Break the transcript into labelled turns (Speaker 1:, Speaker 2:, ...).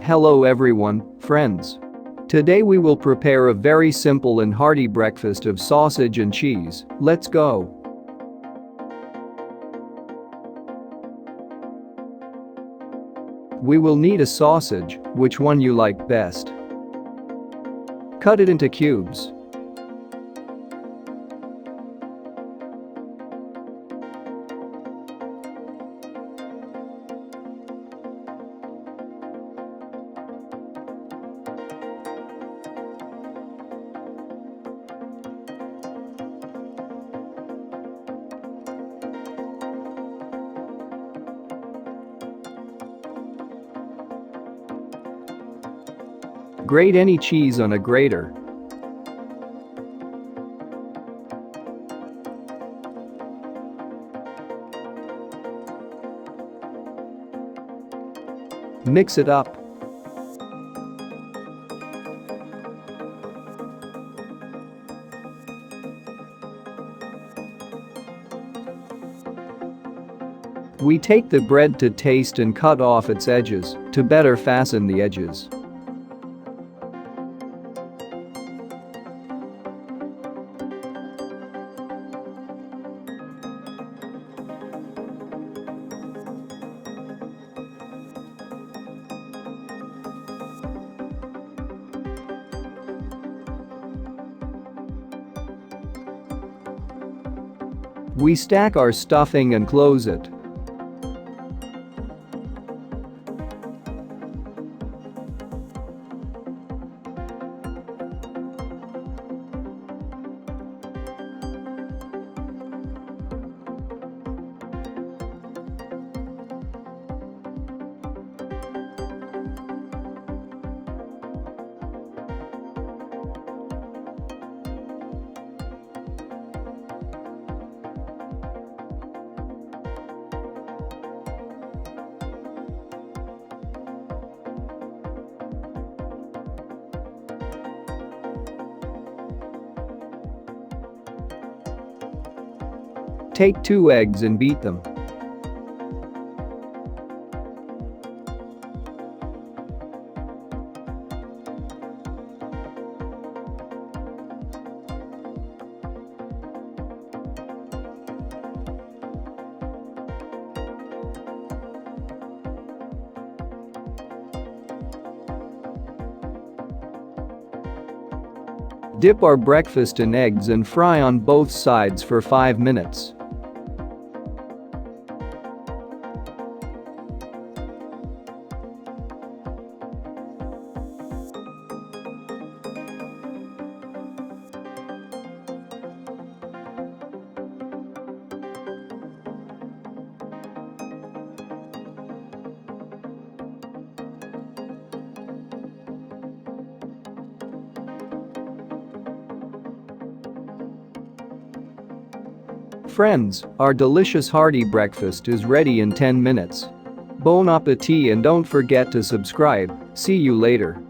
Speaker 1: Hello everyone, friends. Today we will prepare a very simple and hearty breakfast of sausage and cheese. Let's go. We will need a sausage, which one you like best. Cut it into cubes. Grate any cheese on a grater. Mix it up. We take the bread to taste and cut off its edges to better fasten the edges. We stack our stuffing and close it. Take 2 eggs and beat them. Dip our breakfast in eggs and fry on both sides for 5 minutes. Friends, our delicious hearty breakfast is ready in 10 minutes. Bon appétit and don't forget to subscribe. See you later.